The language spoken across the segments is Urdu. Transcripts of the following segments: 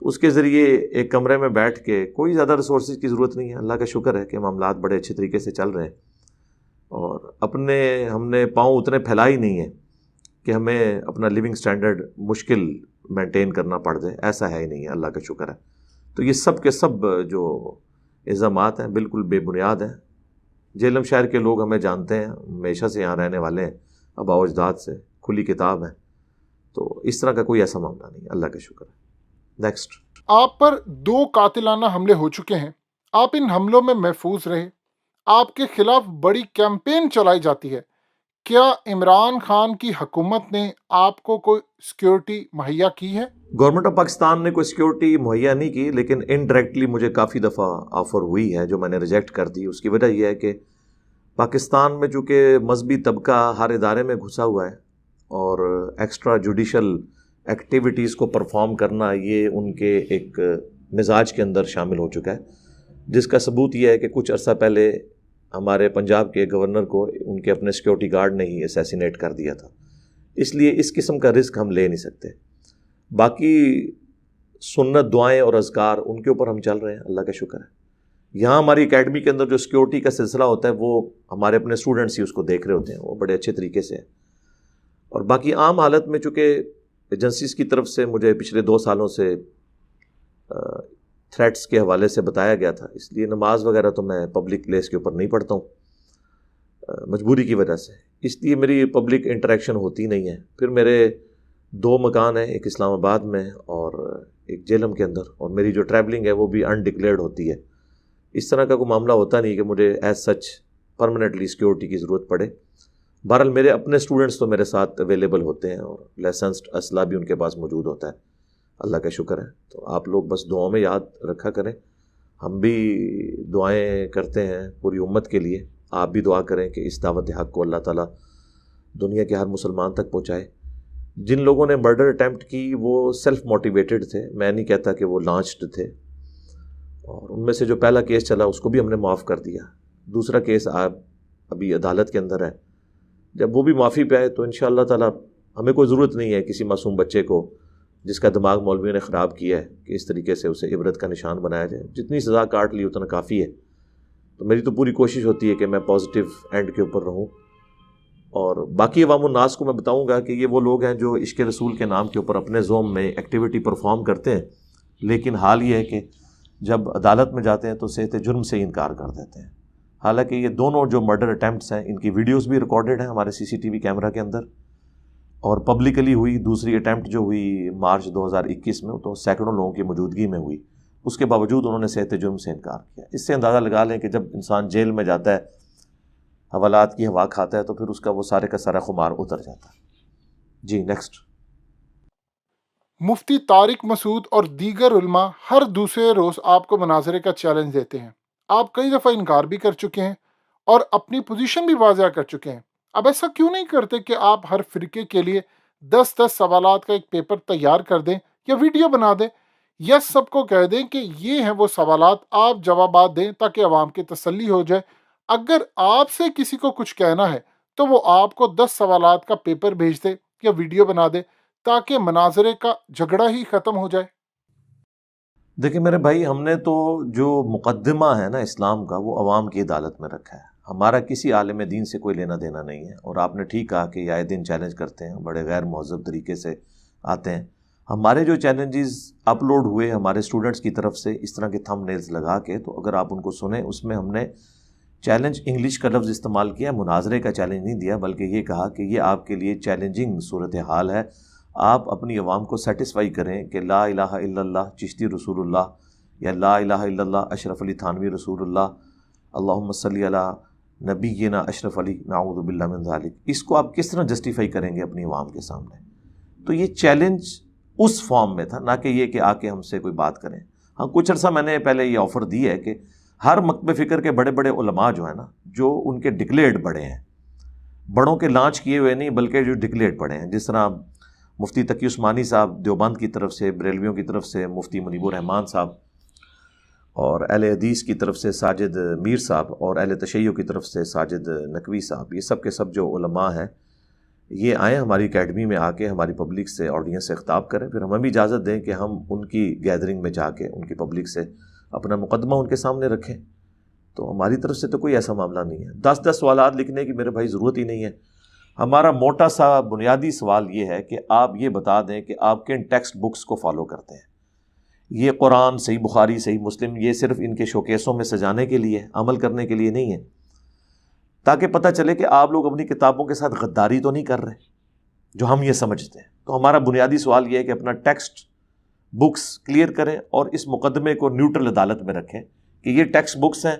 تو اس کے ذریعے ایک کمرے میں بیٹھ کے کوئی زیادہ ریسورسز کی ضرورت نہیں ہے. اللہ کا شکر ہے کہ معاملات بڑے اچھے طریقے سے چل رہے ہیں, اور ہم نے پاؤں اتنے پھیلا ہی نہیں ہیں کہ ہمیں اپنا لیونگ سٹینڈرڈ مشکل مینٹین کرنا پڑ جائے, ایسا ہے ہی نہیں ہے, اللہ کا شکر ہے. تو یہ سب کے سب جو الزامات ہیں بالکل بے بنیاد ہیں. جہلم شہر کے لوگ ہمیں جانتے ہیں, ہمیشہ سے یہاں رہنے والے ہیں, آباء و اجداد سے, کھلی کتاب ہے, تو اس طرح کا کوئی ایسا معاملہ نہیں, اللہ کا شکر ہے. نیکسٹ. آپ پر 2 قاتلانہ حملے ہو چکے ہیں, آپ ان حملوں میں محفوظ رہے, آپ کے خلاف بڑی کیمپین چلائی جاتی ہے. کیا عمران خان کی حکومت نے آپ کو کوئی سیکیورٹی مہیا کی ہے؟ گورنمنٹ آف پاکستان نے کوئی سیکیورٹی مہیا نہیں کی, لیکن انڈائریکٹلی مجھے کافی دفعہ آفر ہوئی ہے جو میں نے ریجیکٹ کر دی. اس کی وجہ یہ ہے کہ پاکستان میں چونکہ مذہبی طبقہ ہر ادارے میں گھسا ہوا ہے, اور ایکسٹرا جوڈیشل ایکٹیویٹیز کو پرفارم کرنا یہ ان کے ایک مزاج کے اندر شامل ہو چکا ہے, جس کا ثبوت یہ ہے کہ کچھ عرصہ پہلے ہمارے پنجاب کے گورنر کو ان کے اپنے سیکیورٹی گارڈ نے ہی اسیسینیٹ کر دیا تھا. اس لیے اس قسم کا رسک ہم لے نہیں سکتے. باقی سنت دعائیں اور اذکار ان کے اوپر ہم چل رہے ہیں, اللہ کا شکر ہے. یہاں ہماری اکیڈمی کے اندر جو سیکیورٹی کا سلسلہ ہوتا ہے وہ ہمارے اپنے اسٹوڈنٹس ہی اس کو دیکھ رہے ہوتے ہیں, وہ بڑے اچھے طریقے سے. اور باقی عام حالت میں چونکہ ایجنسیز کی طرف سے مجھے پچھلے 2 سالوں سے تھریٹس کے حوالے سے بتایا گیا تھا, اس لیے نماز وغیرہ تو میں پبلک پلیس کے اوپر نہیں پڑھتا ہوں مجبوری کی وجہ سے, اس لیے میری پبلک انٹریکشن ہوتی نہیں ہے. پھر میرے 2 مکان ہیں, ایک اسلام آباد میں اور ایک جہلم کے اندر, اور میری جو ٹریولنگ ہے وہ بھی انڈکلیئرڈ ہوتی ہے. اس طرح کا کوئی معاملہ ہوتا نہیں کہ مجھے ایز سچ پرماننٹلی سیکیورٹی کی ضرورت پڑے. بہرحال میرے اپنے اسٹوڈنٹس تو میرے ساتھ اویلیبل ہوتے ہیں, اور لائسنسڈ اسلحہ بھی ان کے پاس موجود ہوتا ہے, اللہ کا شکر ہے. تو آپ لوگ بس دعاؤں میں یاد رکھا کریں, ہم بھی دعائیں کرتے ہیں پوری امت کے لیے. آپ بھی دعا کریں کہ اس دعوت حق کو اللہ تعالیٰ دنیا کے ہر مسلمان تک پہنچائے. جن لوگوں نے مرڈر اٹیمپٹ کی وہ سیلف موٹیویٹڈ تھے, میں نہیں کہتا کہ وہ لانچڈ تھے, اور ان میں سے جو پہلا کیس چلا اس کو بھی ہم نے معاف کر دیا. دوسرا کیس ابھی عدالت کے اندر ہے, جب وہ بھی معافی پہ آئے تو انشاءاللہ تعالیٰ ہمیں کوئی ضرورت نہیں ہے کسی معصوم بچے کو جس کا دماغ مولویوں نے خراب کیا ہے کہ اس طریقے سے اسے عبرت کا نشان بنایا جائے. جتنی سزا کاٹ لی اتنا کافی ہے. تو میری تو پوری کوشش ہوتی ہے کہ میں پازیٹیو اینڈ کے اوپر رہوں, اور باقی عوام الناس کو میں بتاؤں گا کہ یہ وہ لوگ ہیں جو عشق رسول کے نام کے اوپر اپنے زوم میں ایکٹیویٹی پرفارم کرتے ہیں, لیکن حال یہ ہے کہ جب عدالت میں جاتے ہیں تو صحت جرم سے انکار کر دیتے ہیں. حالانکہ یہ دونوں جو مرڈر اٹیمپٹس ہیں ان کی ویڈیوز بھی ریکارڈڈ ہیں ہمارے CCTV کیمرہ کے اندر, اور پبلکلی ہوئی. دوسری اٹیمپٹ جو ہوئی مارچ 2021 میں تو سینکڑوں لوگوں کی موجودگی میں ہوئی, اس کے باوجود انہوں نے صحت جرم سے انکار کیا. اس سے اندازہ لگا لیں کہ جب انسان جیل میں جاتا ہے, حوالات کی ہوا کھاتا ہے, تو پھر اس کا وہ سارے کا سارا خمار اتر جاتا ہے. جی نیکسٹ. مفتی طارق مسعود اور دیگر علماء ہر دوسرے روز آپ کو مناظرے کا چیلنج دیتے ہیں. آپ کئی دفعہ انکار بھی کر چکے ہیں اور اپنی پوزیشن بھی واضح کر چکے ہیں. اب ایسا کیوں نہیں کرتے کہ آپ ہر فرقے کے لیے 10 سوالات کا ایک پیپر تیار کر دیں یا ویڈیو بنا دیں, یا سب کو کہہ دیں کہ یہ ہیں وہ سوالات, آپ جوابات دیں تاکہ عوام کی تسلی ہو جائے. اگر آپ سے کسی کو کچھ کہنا ہے تو وہ آپ کو 10 سوالات کا پیپر بھیج دے یا ویڈیو بنا دے تاکہ مناظرے کا جھگڑا ہی ختم ہو جائے. دیکھیں میرے بھائی, ہم نے تو جو مقدمہ ہے نا اسلام کا وہ عوام کی عدالت میں رکھا ہے. ہمارا کسی عالم دین سے کوئی لینا دینا نہیں ہے. اور آپ نے ٹھیک کہا کہ یہ آئے دن چیلنج کرتے ہیں, بڑے غیر مہذب طریقے سے آتے ہیں. ہمارے جو چیلنجز اپلوڈ ہوئے ہمارے اسٹوڈنٹس کی طرف سے اس طرح کے تھم نیلز لگا کے, تو اگر آپ ان کو سنیں, اس میں ہم نے چیلنج انگلش کا لفظ استعمال کیا, مناظرے کا چیلنج نہیں دیا, بلکہ یہ کہا کہ یہ آپ کے لیے چیلنجنگ صورتحال ہے. آپ اپنی عوام کو سیٹسفائی کریں کہ لا الہ الا اللہ چشتی رسول اللہ, یا لا الہ الا اللہ اشرف علی تھانوی رسول اللہ, اللہم صلی علی نبینا اشرف علی نعوذ باللہ من ذالک. اس کو آپ کس طرح جسٹیفائی کریں گے اپنی عوام کے سامنے؟ تو یہ چیلنج اس فارم میں تھا, نہ کہ یہ کہ آ کے ہم سے کوئی بات کریں. ہاں کچھ عرصہ میں نے پہلے یہ آفر دی ہے کہ ہر مکتب فکر کے بڑے بڑے علماء جو ہیں نا, جو ان کے ڈکلیئرڈ بڑے ہیں, بڑوں کے لانچ کیے ہوئے نہیں بلکہ جو ڈکلیئرڈ بڑے ہیں, جس طرح مفتی تقی عثمانی صاحب دیوبند کی طرف سے, بریلویوں کی طرف سے مفتی منیب الرحمان صاحب, اور اہل حدیث کی طرف سے ساجد میر صاحب, اور اہل تشیع کی طرف سے ساجد نقوی صاحب, یہ سب کے سب جو علماء ہیں یہ آئیں ہماری اکیڈمی میں آ کے ہماری پبلک سے آڈینس سے خطاب کریں، پھر ہمیں بھی اجازت دیں کہ ہم ان کی گیدرنگ میں جا کے ان کی پبلک سے اپنا مقدمہ ان کے سامنے رکھیں۔ تو ہماری طرف سے تو کوئی ایسا معاملہ نہیں ہے۔ 10 سوالات لکھنے کی میرے بھائی ضرورت ہی نہیں ہے۔ ہمارا موٹا سا بنیادی سوال یہ ہے کہ آپ یہ بتا دیں کہ آپ کن ٹیکسٹ بکس کو فالو کرتے ہیں۔ یہ قرآن، صحیح بخاری، صحیح مسلم، یہ صرف ان کے شوکیسوں میں سجانے کے لیے، عمل کرنے کے لیے نہیں ہے، تاکہ پتہ چلے کہ آپ لوگ اپنی کتابوں کے ساتھ غداری تو نہیں کر رہے جو ہم یہ سمجھتے ہیں۔ تو ہمارا بنیادی سوال یہ ہے کہ اپنا ٹیکسٹ بکس کلیئر کریں اور اس مقدمے کو نیوٹرل عدالت میں رکھیں کہ یہ ٹیکسٹ بکس ہیں،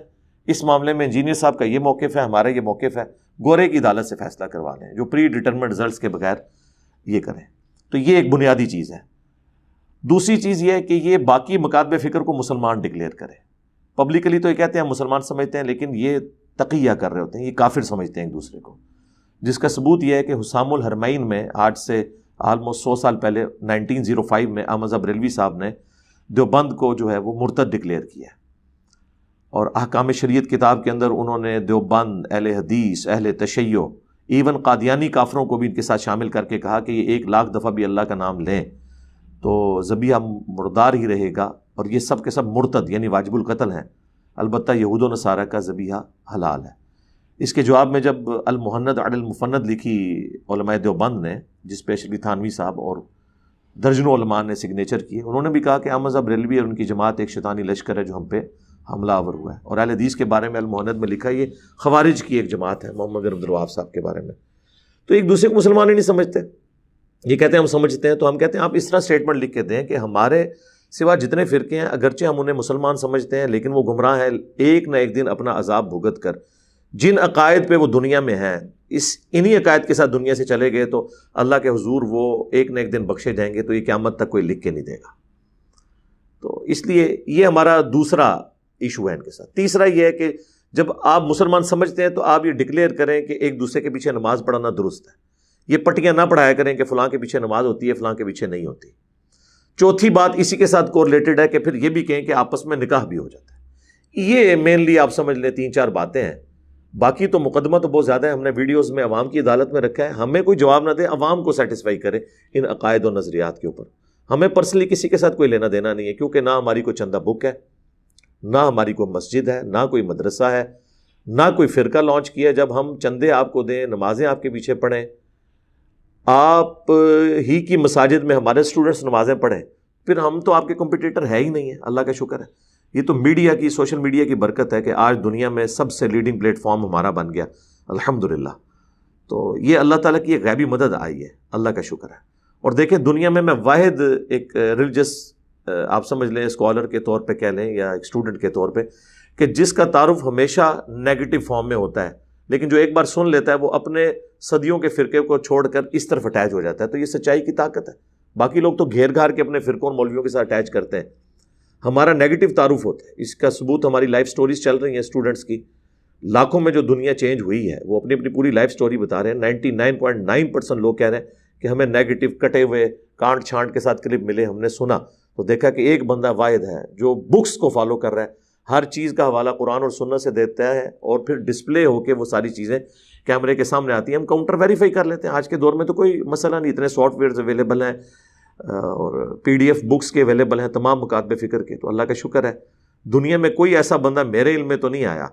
اس معاملے میں انجینئر صاحب کا یہ موقف ہے، ہمارا یہ موقف ہے، گورے کی عدالت سے فیصلہ کروا لیں، جو پری ڈٹرمنڈ رزلٹس کے بغیر یہ کریں۔ تو یہ ایک بنیادی چیز ہے۔ دوسری چیز یہ ہے کہ یہ باقی مکاتب فکر کو مسلمان ڈکلیئر کریں۔ پبلکلی تو یہ کہتے ہیں ہم مسلمان سمجھتے ہیں، لیکن یہ تقیہ کر رہے ہوتے ہیں، یہ کافر سمجھتے ہیں ایک دوسرے کو، جس کا ثبوت یہ ہے کہ حسام الحرمین میں آج سے آلموسٹ 100 سال پہلے 1905 میں احمد بریلوی صاحب نے دیوبند کو جو ہے وہ مرتد ڈکلیئر کیا، اور احکام شریعت کتاب کے اندر انہوں نے دیوبند، اہل حدیث، اہل تشیع، ایون قادیانی کافروں کو بھی ان کے ساتھ شامل کر کے کہا کہ یہ 1,00,000 دفعہ بھی اللہ کا نام لیں تو ذبیحہ مردار ہی رہے گا، اور یہ سب کے سب مرتد یعنی واجب القتل ہیں، البتہ یہود و نصارہ کا ذبیحہ حلال ہے۔ اس کے جواب میں جب المہند علی المفند لکھی علماء دیوبند نے، جس پہ اشرفی تھانوی صاحب اور درجنوں علماء نے سگنیچر کیے، انہوں نے بھی کہا کہ احمد بریلوی اور ان کی جماعت ایک شیطانی لشکر ہے جو ہم پہ حملہ آور ہوا ہے، اور اہل حدیث کے بارے میں المہند میں لکھا یہ خوارج کی ایک جماعت ہے، محمد بن عبد الوہاب صاحب کے بارے میں۔ تو ایک دوسرے کو مسلمان ہی نہیں سمجھتے، یہ کہتے ہیں ہم سمجھتے ہیں، تو ہم کہتے ہیں آپ اس طرح سٹیٹمنٹ لکھ کے دیں کہ ہمارے سوا جتنے فرقے ہیں اگرچہ ہم انہیں مسلمان سمجھتے ہیں لیکن وہ گمراہ ہیں، ایک نہ ایک دن اپنا عذاب بھگت کر جن عقائد پہ وہ دنیا میں ہیں، انہی عقائد کے ساتھ دنیا سے چلے گئے تو اللہ کے حضور وہ ایک نہ ایک دن بخشے جائیں گے، تو یہ قیامت تک کوئی لکھ کے نہیں دے گا۔ تو اس لیے یہ ہمارا دوسرا ایشو ہے ان کے ساتھ۔ تیسرا یہ ہے کہ جب آپ مسلمان سمجھتے ہیں تو آپ یہ ڈکلیئر کریں کہ ایک دوسرے کے پیچھے نماز پڑھنا درست ہے، یہ پٹیاں نہ پڑھایا کریں کہ فلاں کے پیچھے نماز ہوتی ہے، فلاں کے پیچھے نہیں ہوتی۔ چوتھی بات اسی کے ساتھ کورلیٹڈ ہے کہ پھر یہ بھی کہیں کہ آپس میں نکاح بھی ہو جاتا ہے۔ یہ مینلی آپ سمجھ لیں 3-4 باتیں ہیں، باقی تو مقدمہ تو بہت زیادہ ہے، ہم نے ویڈیوز میں عوام کی عدالت میں رکھا ہے، ہمیں کوئی جواب نہ دے، عوام کو سیٹسفائی کرے ان عقائد و نظریات کے اوپر۔ ہمیں پرسنلی کسی کے ساتھ کوئی لینا دینا نہیں ہے، کیونکہ نہ ہماری کوئی چندہ بک ہے، نہ ہماری کوئی مسجد ہے، نہ کوئی مدرسہ ہے، نہ کوئی فرقہ لانچ کیا۔ جب ہم چندے آپ کو دیں، نمازیں آپ کے پیچھے پڑھیں، آپ ہی کی مساجد میں ہمارے اسٹوڈنٹس نمازیں پڑھیں، پھر ہم تو آپ کے کمپٹیٹر ہے ہی نہیں ہے، اللہ کا شکر ہے۔ یہ تو میڈیا کی، سوشل میڈیا کی برکت ہے کہ آج دنیا میں سب سے لیڈنگ پلیٹ فارم ہمارا بن گیا، الحمدللہ۔ تو یہ اللہ تعالیٰ کی ایک غیبی مدد آئی ہے، اللہ کا شکر ہے۔ اور دیکھیں دنیا میں واحد ایک ریلیجس آپ سمجھ لیں اسکالر کے طور پہ کہہ لیں یا ایک اسٹوڈنٹ کے طور پہ، کہ جس کا تعارف ہمیشہ نیگیٹو فارم میں ہوتا ہے، لیکن جو ایک بار سن لیتا ہے وہ اپنے صدیوں کے فرقے کو چھوڑ کر اس طرف اٹیچ ہو جاتا ہے۔ تو یہ سچائی کی طاقت ہے۔ باقی لوگ تو گھیر گھار کے اپنے فرقوں اور مولویوں کے ساتھ اٹیچ کرتے ہیں، ہمارا نیگیٹو تعارف ہوتا ہے۔ اس کا ثبوت ہماری لائف سٹوریز چل رہی ہیں اسٹوڈنٹس کی، لاکھوں میں جو دنیا چینج ہوئی ہے وہ اپنی اپنی پوری لائف سٹوری بتا رہے ہیں۔ 99.9% لوگ کہہ رہے ہیں کہ ہمیں نیگیٹو کٹے ہوئے کانٹ چھانٹ کے ساتھ کلپ ملے، ہم نے سنا تو دیکھا کہ ایک بندہ واحد ہے جو بکس کو فالو کر رہا ہے، ہر چیز کا حوالہ قرآن اور سنت سے دیتا ہے، اور پھر ڈسپلے ہو کے وہ ساری چیزیں کیمرے کے سامنے آتی ہیں، ہم کاؤنٹر ویریفائی کر لیتے ہیں۔ آج کے دور میں تو کوئی مسئلہ نہیں، اتنے سافٹ ویئرز اویلیبل ہیں اور PDF بکس کے اویلیبل ہیں تمام مکاتب فکر کے، تو اللہ کا شکر ہے دنیا میں کوئی ایسا بندہ میرے علم میں تو نہیں آیا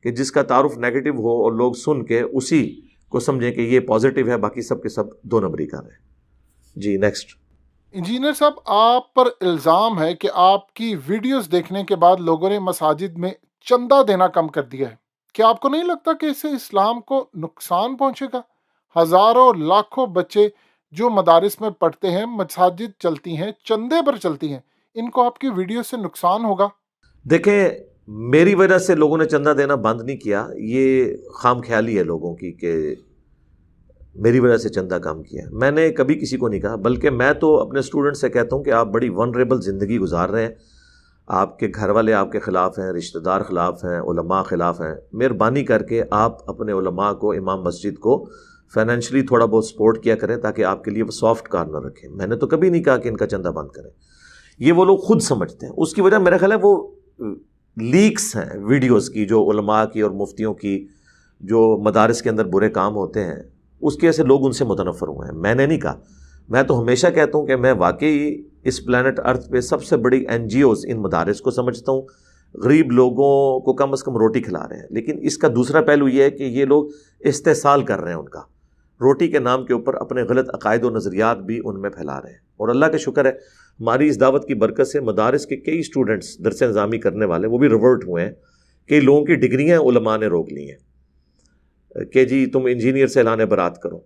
کہ جس کا تعارف نیگیٹو ہو اور لوگ سن کے اسی کو سمجھیں کہ یہ پازیٹیو ہے، باقی سب کے سب 2 نمبری کر رہے ہیں۔ جی نیکسٹ۔ انجینئر صاحب، آپ پر الزام ہے کہ آپ کی ویڈیوز دیکھنے کے بعد لوگوں نے مساجد میں چندہ دینا کم کر دیا ہے، کیا آپ کو نہیں لگتا کہ اس سے اسلام کو نقصان پہنچے گا؟ ہزاروں لاکھوں بچے جو مدارس میں پڑھتے ہیں، مساجد چلتی ہیں، چندے پر چلتی ہیں، ان کو آپ کی ویڈیو سے نقصان ہوگا؟ دیکھیں میری وجہ سے لوگوں نے چندہ دینا بند نہیں کیا، یہ خام خیالی ہے لوگوں کی کہ میری وجہ سے چندہ کام کیا۔ میں نے کبھی کسی کو نہیں کہا، بلکہ میں تو اپنے اسٹوڈنٹ سے کہتا ہوں کہ آپ بڑی ونریبل زندگی گزار رہے ہیں، آپ کے گھر والے آپ کے خلاف ہیں، رشتہ دار خلاف ہیں، علماء خلاف ہیں، مہربانی کر کے آپ اپنے علماء کو، امام مسجد کو فائنینشلی تھوڑا بہت سپورٹ کیا کریں تاکہ آپ کے لیے وہ سافٹ کارنر رکھیں۔ میں نے تو کبھی نہیں کہا کہ ان کا چندہ بند کریں، یہ وہ لوگ خود سمجھتے ہیں۔ اس کی وجہ میرا خیال ہے وہ لیکس ہیں ویڈیوز کی، جو علماء کی اور مفتیوں کی جو مدارس کے اندر برے کام ہوتے ہیں، اس کی وجہ سے لوگ ان سے متنفر ہوئے ہیں. میں نے نہیں کہا. میں تو ہمیشہ کہتا ہوں کہ میں واقعی اس پلانٹ ارتھ پہ سب سے بڑی NGOs ان مدارس کو سمجھتا ہوں. غریب لوگوں کو کم از کم روٹی کھلا رہے ہیں. لیکن اس کا دوسرا پہلو یہ ہے کہ یہ لوگ استحصال کر رہے ہیں ان کا. روٹی کے نام کے اوپر اپنے غلط عقائد و نظریات بھی ان میں پھیلا رہے ہیں. اور اللہ کا شکر ہے ہماری اس دعوت کی برکت سے مدارس کے کئی اسٹوڈنٹس درس نظامی کرنے والے وہ بھی ریورٹ ہوئے ہیں. کئی لوگوں کی ڈگریاں علماء نے روک لی ہیں کہ جی تم انجینئر سے اعلان برات کرو.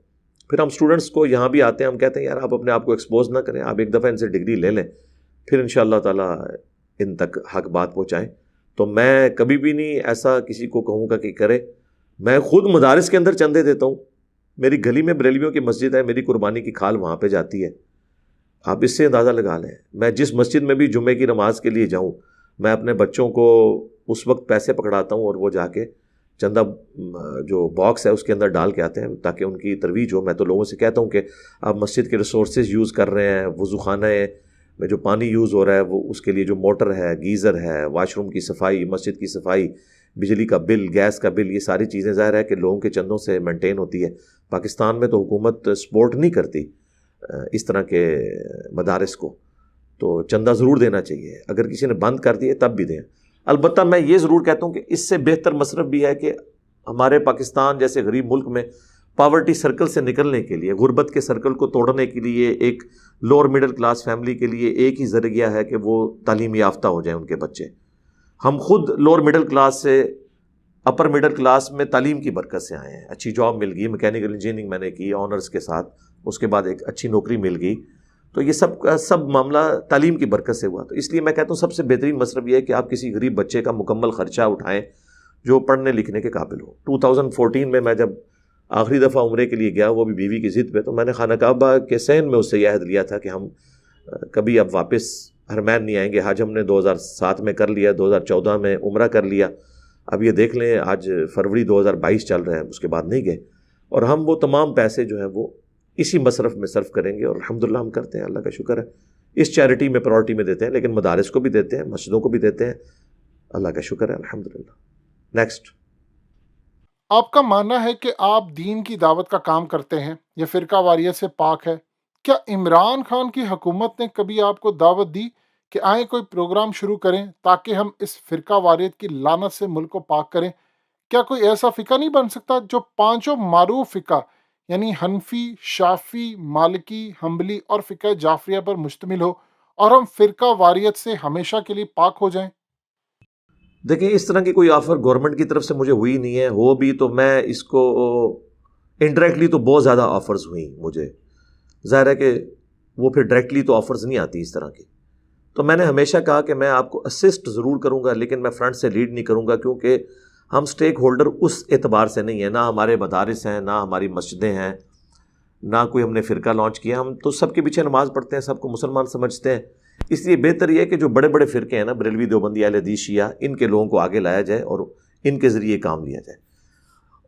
پھر ہم اسٹوڈنٹس کو یہاں بھی آتے ہیں, ہم کہتے ہیں یار آپ اپنے آپ کو ایکسپوز نہ کریں, آپ ایک دفعہ ان سے ڈگری لے لیں, پھر انشاءاللہ تعالیٰ ان تک حق بات پہنچائیں. تو میں کبھی بھی نہیں ایسا کسی کو کہوں گا کہ کرے. میں خود مدارس کے اندر چندے دیتا ہوں. میری گلی میں بریلویوں کی مسجد ہے, میری قربانی کی کھال وہاں پہ جاتی ہے. آپ اس سے اندازہ لگا لیں. میں جس مسجد میں بھی جمعے کی نماز کے لیے جاؤں, میں اپنے بچوں کو اس وقت پیسے پکڑاتا ہوں اور وہ جا کے چندہ جو باکس ہے اس کے اندر ڈال کے آتے ہیں تاکہ ان کی ترویج ہو. میں تو لوگوں سے کہتا ہوں کہ آپ مسجد کے ریسورسز یوز کر رہے ہیں, وضو خانہ میں جو پانی یوز ہو رہا ہے وہ اس کے لیے جو موٹر ہے, گیزر ہے, واش روم کی صفائی, مسجد کی صفائی, بجلی کا بل, گیس کا بل, یہ ساری چیزیں ظاہر ہے کہ لوگوں کے چندوں سے مینٹین ہوتی ہے. پاکستان میں تو حکومت سپورٹ نہیں کرتی اس طرح کے مدارس کو, تو چندہ ضرور دینا چاہیے. اگر کسی نے بند کر دیے تب بھی دیں. البتہ میں یہ ضرور کہتا ہوں کہ اس سے بہتر مصرف بھی ہے کہ ہمارے پاکستان جیسے غریب ملک میں پاورٹی سرکل سے نکلنے کے لیے, غربت کے سرکل کو توڑنے کے لیے ایک لوور مڈل کلاس فیملی کے لیے ایک ہی ذریعہ ہے کہ وہ تعلیم یافتہ ہو جائیں ان کے بچے. ہم خود لوور مڈل کلاس سے اپر مڈل کلاس میں تعلیم کی برکت سے آئے ہیں. اچھی جاب مل گئی, میکینیکل انجینئرنگ میں نے کی آنرز کے ساتھ, اس کے بعد ایک اچھی نوکری مل گئی. تو یہ سب کا سب معاملہ تعلیم کی برکت سے ہوا. تو اس لیے میں کہتا ہوں سب سے بہترین مصرف یہ ہے کہ آپ کسی غریب بچے کا مکمل خرچہ اٹھائیں جو پڑھنے لکھنے کے قابل ہو. 2014 میں جب آخری دفعہ عمرے کے لیے گیا, وہ بھی بیوی کی ضد پہ, تو میں نے خانہ کعبہ کے سین میں اس سے یہ عہد لیا تھا کہ ہم کبھی اب واپس حرمین نہیں آئیں گے. حج ہم نے 2007 میں کر لیا, 2014 میں عمرہ کر لیا, اب یہ دیکھ لیں آج فروری 2022 چل رہا ہے, اس کے بعد نہیں گئے. اور ہم وہ تمام پیسے جو ہیں وہ اسی مصرف میں صرف کریں گے, اور الحمدللہ ہم کرتے ہیں, اللہ کا شکر ہے. اس چیریٹی میں پرائورٹی میں دیتے ہیں, لیکن مدارس کو بھی دیتے ہیں, مسجدوں کو بھی دیتے ہیں, اللہ کا شکر ہے الحمدللہ. نیکسٹ. آپ کا ماننا ہے کہ آپ دین کی دعوت کا کام کرتے ہیں, یہ فرقہ واریت سے پاک ہے. کیا عمران خان کی حکومت نے کبھی آپ کو دعوت دی کہ آئیں کوئی پروگرام شروع کریں تاکہ ہم اس فرقہ واریت کی لعنت سے ملک کو پاک کریں؟ کیا کوئی ایسا فقہ نہیں بن سکتا جو پانچوں معروف فقہ یعنی حنفی، شافعی، مالکی، حنبلی اور فقہ جعفریہ پر مشتمل ہو اور ہم فرقہ واریت سے ہمیشہ کے لیے پاک ہو جائیں؟ دیکھیں اس طرح کی کوئی آفر گورنمنٹ کی طرف سے مجھے ہوئی نہیں ہے. ہو بھی تو میں اس کو انڈائریکٹلی تو بہت زیادہ آفرز ہوئیں مجھے. ظاہر ہے کہ وہ پھر ڈائریکٹلی تو آفرز نہیں آتی اس طرح کی. تو میں نے ہمیشہ کہا کہ میں آپ کو اسسٹ ضرور کروں گا, لیکن میں فرنٹ سے لیڈ نہیں کروں گا, کیونکہ ہم سٹیک ہولڈر اس اعتبار سے نہیں ہیں. نہ ہمارے مدارس ہیں, نہ ہماری مسجدیں ہیں, نہ کوئی ہم نے فرقہ لانچ کیا. ہم تو سب کے پیچھے نماز پڑھتے ہیں, سب کو مسلمان سمجھتے ہیں. اس لیے بہتر یہ ہے کہ جو بڑے بڑے فرقے ہیں نا, بریلوی, دیوبندی, اہل حدیث, شیعہ, ان کے لوگوں کو آگے لایا جائے اور ان کے ذریعے کام لیا جائے.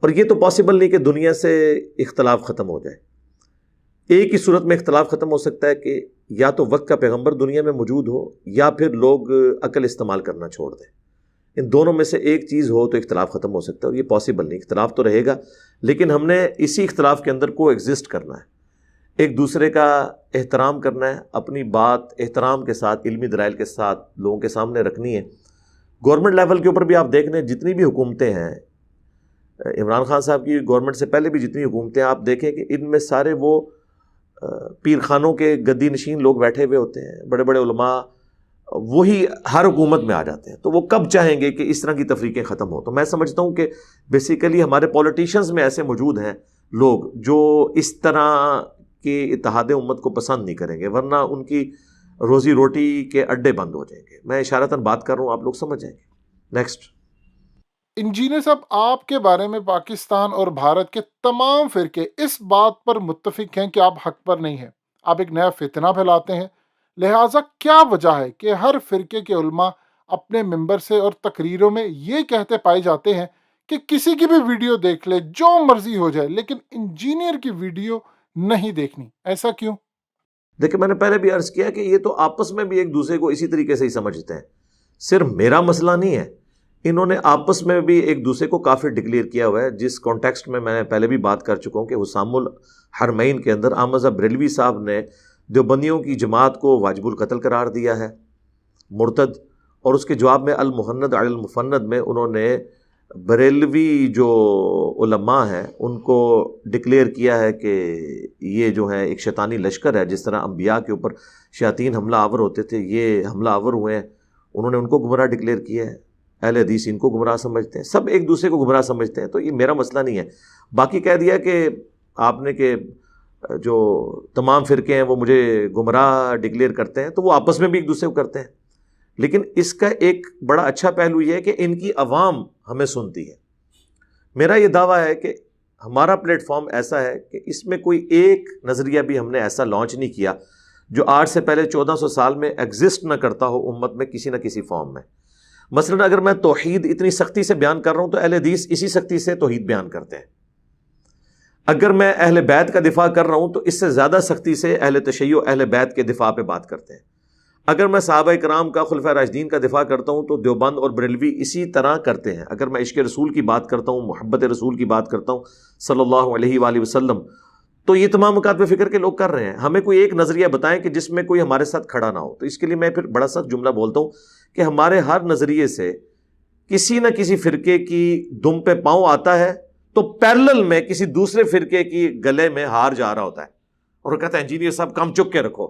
اور یہ تو پاسبل نہیں کہ دنیا سے اختلاف ختم ہو جائے. ایک ہی صورت میں اختلاف ختم ہو سکتا ہے کہ یا تو وقت کا پیغمبر دنیا میں موجود ہو, یا پھر لوگ عقل استعمال کرنا چھوڑ دیں. ان دونوں میں سے ایک چیز ہو تو اختلاف ختم ہو سکتا ہے, اور یہ پاسبل نہیں. اختلاف تو رہے گا, لیکن ہم نے اسی اختلاف کے اندر کو ایگزسٹ کرنا ہے, ایک دوسرے کا احترام کرنا ہے, اپنی بات احترام کے ساتھ, علمی دلائل کے ساتھ لوگوں کے سامنے رکھنی ہے. گورنمنٹ لیول کے اوپر بھی آپ دیکھ لیں, جتنی بھی حکومتیں ہیں, عمران خان صاحب کی گورنمنٹ سے پہلے بھی جتنی حکومتیں ہیں, آپ دیکھیں کہ ان میں سارے وہ پیر خانوں کے گدی نشین لوگ بیٹھے ہوئے ہوتے ہیں, بڑے بڑے علماء وہی ہر حکومت میں آ جاتے ہیں. تو وہ کب چاہیں گے کہ اس طرح کی تفریقیں ختم ہو؟ تو میں سمجھتا ہوں کہ بیسیکلی ہمارے پولیٹیشنز میں ایسے موجود ہیں لوگ جو اس طرح کہ اتحاد امت کو پسند نہیں کریں گے, ورنہ ان کی روزی روٹی کے اڈے بند ہو جائیں گے. میں اشارتاً بات کر رہا ہوں, آپ لوگ سمجھ جائیں گے. نیکسٹ. انجینئر صاحب، آپ کے بارے میں پاکستان اور بھارت کے تمام فرقے اس بات پر متفق ہیں کہ آپ حق پر نہیں ہیں, آپ ایک نیا فتنہ پھیلاتے ہیں. لہٰذا کیا وجہ ہے کہ ہر فرقے کے علماء اپنے ممبر سے اور تقریروں میں یہ کہتے پائے جاتے ہیں کہ کسی کی بھی ویڈیو دیکھ لے, جو مرضی ہو جائے, لیکن انجینئر کی ویڈیو نہیں دیکھنی؟ ایسا کیوں؟ دیکھیں میں نے پہلے بھی عرض کیا کہ یہ تو آپس میں بھی ایک دوسرے کو اسی طریقے سے ہی سمجھتے ہیں. صرف میرا مسئلہ نہیں ہے, انہوں نے آپس میں بھی ایک دوسرے کو کافر ڈکلیئر کیا ہوا ہے، جس کانٹیکسٹ میں نے پہلے بھی بات کر چکا ہوں کہ حسام الحرمین کے اندر احمد رضا بریلوی صاحب نے دیوبندیوں کی جماعت کو واجب القتل قرار دیا ہے، مرتد، اور اس کے جواب میں المحند علی المفند میں انہوں نے بریلوی جو علماء ہیں ان کو ڈکلیئر کیا ہے کہ یہ جو ہے ایک شیطانی لشکر ہے، جس طرح انبیاء کے اوپر شیاطین حملہ آور ہوتے تھے، یہ حملہ آور ہوئے ہیں، انہوں نے ان کو گمراہ ڈکلیئر کیا ہے۔ اہل حدیث ان کو گمراہ سمجھتے ہیں، سب ایک دوسرے کو گمراہ سمجھتے ہیں، تو یہ میرا مسئلہ نہیں ہے۔ باقی کہہ دیا کہ آپ نے کہ جو تمام فرقے ہیں وہ مجھے گمراہ ڈکلیئر کرتے ہیں، تو وہ آپس میں بھی ایک دوسرے کو کرتے ہیں، لیکن اس کا ایک بڑا اچھا پہلو یہ ہے کہ ان کی عوام ہمیں سنتی ہے۔ میرا یہ دعویٰ ہے کہ ہمارا پلیٹ فارم ایسا ہے کہ اس میں کوئی ایک نظریہ بھی ہم نے ایسا لانچ نہیں کیا جو آج سے پہلے 1400 سال میں ایگزسٹ نہ کرتا ہو امت میں کسی نہ کسی فارم میں۔ مثلا اگر میں توحید اتنی سختی سے بیان کر رہا ہوں تو اہل حدیث اسی سختی سے توحید بیان کرتے ہیں۔ اگر میں اہل بیت کا دفاع کر رہا ہوں تو اس سے زیادہ سختی سے اہل تشیع اہل بیت کے دفاع پہ بات کرتے ہیں۔ اگر میں صحابہ کرام کا، خلفائے راشدین کا دفاع کرتا ہوں تو دیوبند اور بریلوی اسی طرح کرتے ہیں۔ اگر میں عشق رسول کی بات کرتا ہوں، محبت رسول کی بات کرتا ہوں صلی اللہ علیہ وآلہ وسلم، تو یہ تمام مکاتب فکر کے لوگ کر رہے ہیں۔ ہمیں کوئی ایک نظریہ بتائیں کہ جس میں کوئی ہمارے ساتھ کھڑا نہ ہو، تو اس کے لیے میں پھر بڑا سخت جملہ بولتا ہوں کہ ہمارے ہر نظریے سے کسی نہ کسی فرقے کی دم پہ پاؤں آتا ہے تو پیرلل میں کسی دوسرے فرقے کی گلے میں ہار جا رہا ہوتا ہے، اور وہ کہتے ہیں انجینئر صاحب کم چک کے رکھو۔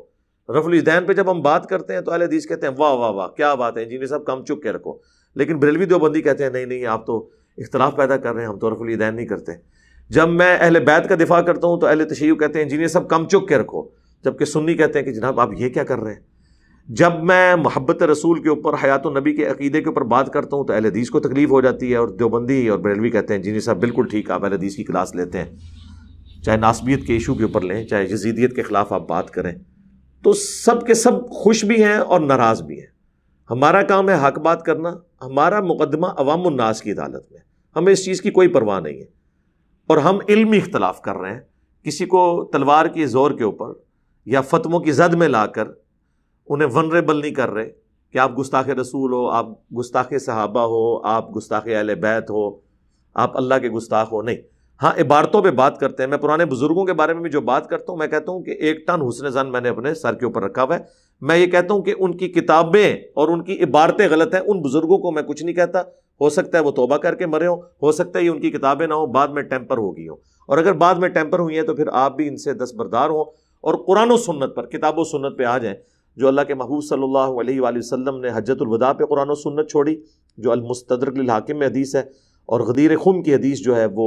رفع الیدین پہ جب ہم بات کرتے ہیں تو اہل حدیث کہتے ہیں واہ واہ واہ کیا بات ہے انجینئر صاحب کم چک کے رکھو، لیکن بریلوی دیوبندی کہتے ہیں نہیں نہیں آپ تو اختلاف پیدا کر رہے ہیں، ہم تو رفع الیدین نہیں کرتے۔ جب میں اہل بیت کا دفاع کرتا ہوں تو اہل تشیع کہتے ہیں انجینئر صاحب کم چک کے رکھو، جبکہ سنی کہتے ہیں کہ جناب آپ یہ کیا کر رہے ہیں۔ جب میں محبت رسول کے اوپر، حیات النبی کے عقیدے کے اوپر بات کرتا ہوں تو اہل حدیث کو تکلیف ہو جاتی ہے، اور دیوبندی اور بریلوی کہتے ہیں انجینئر صاحب بالکل ٹھیک، آپ اہل حدیث کی کلاس لیتے ہیں، چاہے ناسبیت کے ایشو کے اوپر لیں، چاہے یزیدیت کے خلاف آپ بات کریں، تو سب کے سب خوش بھی ہیں اور ناراض بھی ہیں۔ ہمارا کام ہے حق بات کرنا، ہمارا مقدمہ عوام الناس کی عدالت میں، ہمیں اس چیز کی کوئی پرواہ نہیں ہے، اور ہم علمی اختلاف کر رہے ہیں، کسی کو تلوار کی زور کے اوپر یا فتووں کی زد میں لا کر انہیں ونریبل نہیں کر رہے کہ آپ گستاخ رسول ہو، آپ گستاخ صحابہ ہو، آپ گستاخ اہل بیت ہو، آپ اللہ کے گستاخ ہو، نہیں۔ ہاں عبارتوں پہ بات کرتے ہیں۔ میں پرانے بزرگوں کے بارے میں بھی جو بات کرتا ہوں، میں کہتا ہوں کہ 1 ٹن حسن زن میں نے اپنے سر کے اوپر رکھا ہوا ہے۔ میں یہ کہتا ہوں کہ ان کی کتابیں اور ان کی عبارتیں غلط ہیں، ان بزرگوں کو میں کچھ نہیں کہتا، ہو سکتا ہے وہ توبہ کر کے مرے ہو سکتا ہے یہ ان کی کتابیں نہ ہوں، بعد میں ٹیمپر ہو گئی ہوں، اور اگر بعد میں ٹیمپر ہوئی ہیں تو پھر آپ بھی ان سے دستبردار ہوں اور قرآن و سنت پر، کتاب و سنت پہ آ جائیں۔ جو اللہ کے محبوب صلی اللہ علیہ وآلہ وسلم نے حجۃ الوداع پہ قرآن و سنت چھوڑی، جو المستدرک للحاکم میں حدیث ہے، اور غدیر خم کی حدیث جو ہے وہ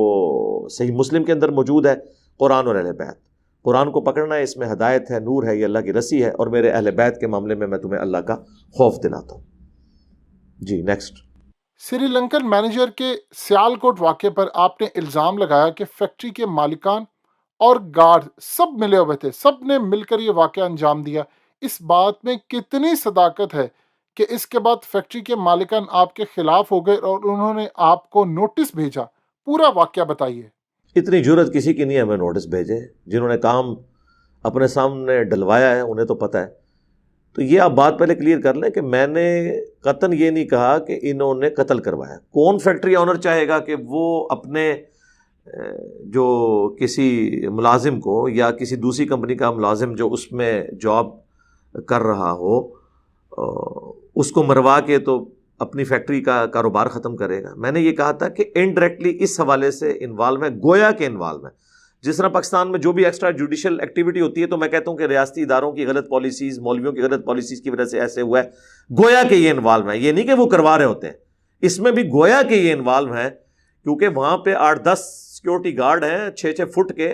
صحیح مسلم کے اندر موجود ہے، قرآن اور اہل بیت۔ قرآن کو پکڑنا ہے، اس میں ہدایت ہے، نور ہے، یہ اللہ کی رسی ہے، اور میرے اہل بیت کے معاملے میں تمہیں اللہ کا خوف دلاتا ہوں۔ جی نیکسٹ۔ سری لنکن مینیجر کے سیالکوٹ واقعے پر آپ نے الزام لگایا کہ فیکٹری کے مالکان اور گارڈ سب ملے ہوئے تھے، سب نے مل کر یہ واقعہ انجام دیا۔ اس بات میں کتنی صداقت ہے کہ اس کے بعد فیکٹری کے مالکان آپ کے خلاف ہو گئے اور انہوں نے آپ کو نوٹس بھیجا؟ پورا واقعہ بتائیے۔ اتنی جرت کسی کی نہیں ہے ہمیں نوٹس بھیجے، جنہوں نے کام اپنے سامنے ڈلوایا ہے انہیں تو پتہ ہے۔ تو یہ آپ بات پہلے کلیئر کر لیں کہ میں نے قطعاً یہ نہیں کہا کہ انہوں نے قتل کروایا۔ کون فیکٹری آنر چاہے گا کہ وہ اپنے جو کسی ملازم کو یا کسی دوسری کمپنی کا ملازم جو اس میں جاب کر رہا ہو اس کو مروا کے تو اپنی فیکٹری کا کاروبار ختم کرے گا؟ میں نے یہ کہا تھا کہ انڈائریکٹلی اس حوالے سے انوالو ہے، گویا کہ انوالو ہے۔ جس طرح پاکستان میں جو بھی ایکسٹرا جوڈیشل ایکٹیویٹی ہوتی ہے تو میں کہتا ہوں کہ ریاستی اداروں کی غلط پالیسیز، مولویوں کی غلط پالیسیز کی وجہ سے ایسے ہوا ہے، گویا کہ یہ انوالو ہے۔ یہ نہیں کہ وہ کروا رہے ہوتے ہیں، اس میں بھی گویا کہ یہ انوالو ہے، کیونکہ وہاں پہ 8-10 سیکیورٹی گارڈ ہیں 6-6 فٹ کے،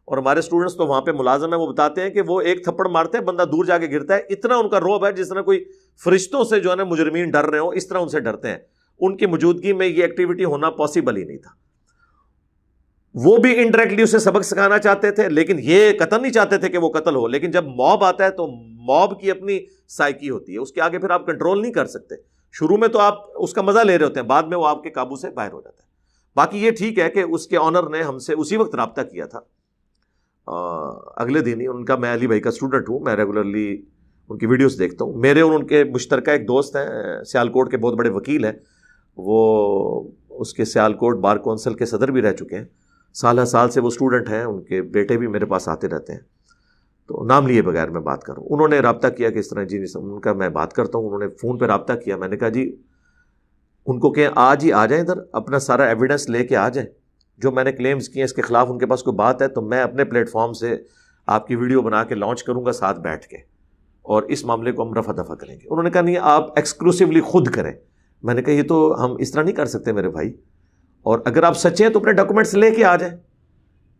اور ہمارے اسٹوڈنٹس تو وہاں پہ ملازم ہیں، وہ بتاتے ہیں کہ وہ ایک تھپڑ مارتے ہیں بندہ دور جا کے گرتا ہے، اتنا ان کا رعب ہے جس طرح کوئی فرشتوں سے جو ہے نا مجرمین ڈر رہے ہوں، اس طرح ان سے ڈرتے ہیں۔ ان کی موجودگی میں یہ ایکٹیویٹی ہونا پاسبل ہی نہیں تھا۔ وہ بھی انڈائریکٹلی اسے سبق سکھانا چاہتے تھے، لیکن یہ قتل نہیں چاہتے تھے کہ وہ قتل ہو۔ لیکن جب موب آتا ہے تو موب کی اپنی سائیکی ہوتی ہے، اس کے آگے پھر آپ کنٹرول نہیں کر سکتے۔ شروع میں تو آپ اس کا مزہ لے رہے ہوتے ہیں، بعد میں وہ آپ کے قابو سے باہر ہو جاتا ہے۔ باقی یہ ٹھیک ہے کہ اس کے آنر نے ہم سے اسی وقت رابطہ کیا تھا، اگلے دن ہی۔ ان کا، میں علی بھائی کا اسٹوڈنٹ ہوں، میں ریگولرلی ان کی ویڈیوز دیکھتا ہوں۔ میرے اور ان کے مشترکہ ایک دوست ہیں سیالکوٹ کے، بہت بڑے وکیل ہیں، وہ اس کے سیالکوٹ بار کونسل کے صدر بھی رہ چکے ہیں، سالہ سال سے وہ اسٹوڈنٹ ہیں، ان کے بیٹے بھی میرے پاس آتے رہتے ہیں، تو نام لیے بغیر میں بات کروں. انہوں نے رابطہ کیا کہ اس طرح جی ان کا میں بات کرتا ہوں. انہوں نے فون پہ رابطہ کیا. میں نے کہا جی ان کو کہ آج ہی آ جائیں ادھر، اپنا سارا ایویڈنس لے کے آ جائیں، جو میں نے کلیمز کیے اس کے خلاف ان کے پاس کوئی بات ہے تو میں اپنے پلیٹ فارم سے آپ کی ویڈیو بنا کے لانچ کروں گا ساتھ بیٹھ کے، اور اس معاملے کو ہم رفع دفع کریں گے. انہوں نے کہا نہیں آپ ایکسکلوسیولی خود کریں. میں نے کہا یہ تو ہم اس طرح نہیں کر سکتے میرے بھائی، اور اگر آپ سچے ہیں تو اپنے ڈاکومنٹس لے کے آ جائیں،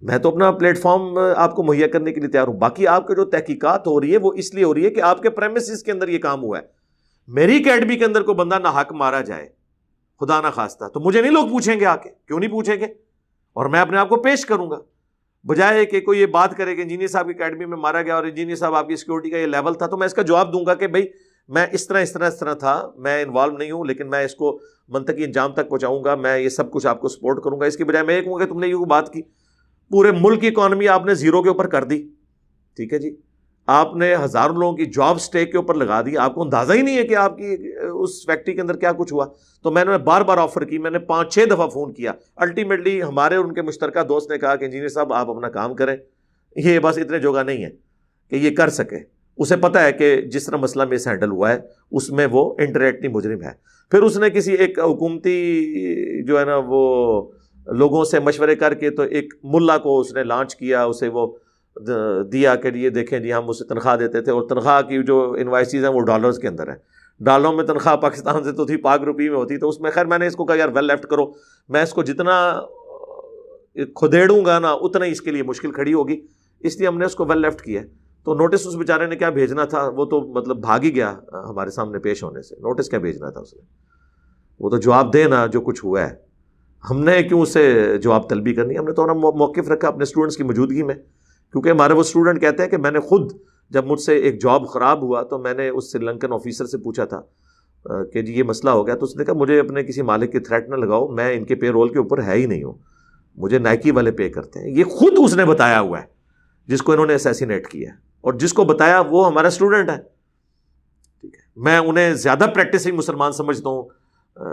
میں تو اپنا پلیٹ فارم آپ کو مہیا کرنے کے لیے تیار ہوں. باقی آپ کے جو تحقیقات ہو رہی ہے وہ اس لیے ہو رہی ہے کہ آپ کے پریمیسز کے اندر یہ کام ہوا ہے. میری اکیڈمی کے اندر کوئی بندہ ناحق مارا جائے خدا نہ خواستہ تو مجھے نہیں لوگ پوچھیں گے آ کے، کیوں نہیں پوچھیں گے، اور میں اپنے آپ کو پیش کروں گا، بجائے کہ کوئی یہ بات کرے کہ انجینئر صاحب کی اکیڈمی میں مارا گیا اور انجینئر صاحب آپ کی سیکورٹی کا یہ لیول تھا، تو میں اس کا جواب دوں گا کہ بھائی میں اس طرح تھا، میں انوالو نہیں ہوں، لیکن میں اس کو منطقی انجام تک پہنچاؤں گا، میں یہ سب کچھ آپ کو سپورٹ کروں گا. اس کی بجائے میں یہ کہوں گا کہ تم نے یہ بات کی، پورے ملک کی اکانومی آپ نے زیرو کے اوپر کر دی، ٹھیک ہے جی، آپ نے ہزاروں لوگوں کی جاب سٹیک کے اوپر لگا دی، آپ کو اندازہ ہی نہیں ہے کہ آپ کی اس فیکٹری کے اندر کیا کچھ ہوا. تو میں نے بار بار آفر کی، میں نے 5-6 دفعہ فون کیا. الٹیمیٹلی ہمارے اور ان کے مشترکہ دوست نے کہا کہ انجینئر صاحب آپ اپنا کام کریں، یہ بس اتنے جوگا نہیں ہے کہ یہ کر سکے. اسے پتا ہے کہ جس طرح مسئلہ میں سے ہینڈل ہوا ہے اس میں وہ انڈائریکٹلی مجرم ہے. پھر اس نے کسی ایک حکومتی جو ہے نا وہ لوگوں سے مشورے کر کے تو ایک ملا کو اس نے لانچ کیا، اسے وہ دیا کہ یہ دیکھیں جی ہم اسے تنخواہ دیتے تھے، اور تنخواہ کی جو انوائسز ہیں وہ ڈالرز کے اندر ہیں، ڈالروں میں تنخواہ پاکستان سے تو تھی، پاک روپی میں ہوتی. تو اس میں خیر میں نے اس کو کہا یار ویل لیفٹ کرو، میں اس کو جتنا کھدیڑوں گا نا اتنا ہی اس کے لیے مشکل کھڑی ہوگی، اس لیے ہم نے اس کو ویل لیفٹ کیا. تو نوٹس اس بیچارے نے کیا بھیجنا تھا، وہ تو مطلب بھاگ ہی گیا ہمارے سامنے پیش ہونے سے. نوٹس کیا بھیجنا تھا اس نے، وہ تو جواب دے نا جو کچھ ہوا ہے. ہم نے کیوں اسے جواب طلبی کرنی، ہم نے تو موقف رکھا اپنے اسٹوڈنٹس کی موجودگی میں، کیونکہ ہمارے وہ اسٹوڈنٹ کہتے ہیں کہ میں نے خود جب مجھ سے ایک جاب خراب ہوا تو میں نے اس سری لنکن آفیسر سے پوچھا تھا کہ جی یہ مسئلہ ہو گیا، تو اس نے کہا مجھے اپنے کسی مالک کی تھریٹ نہ لگاؤ، میں ان کے پے رول کے اوپر ہے ہی نہیں ہوں، مجھے نائکی والے پے کرتے ہیں. یہ خود اس نے بتایا ہوا ہے جس کو انہوں نے اسیسینیٹ کیا ہے، اور جس کو بتایا وہ ہمارا اسٹوڈنٹ ہے. ٹھیک ہے، میں انہیں زیادہ پریکٹسنگ مسلمان سمجھتا ہوں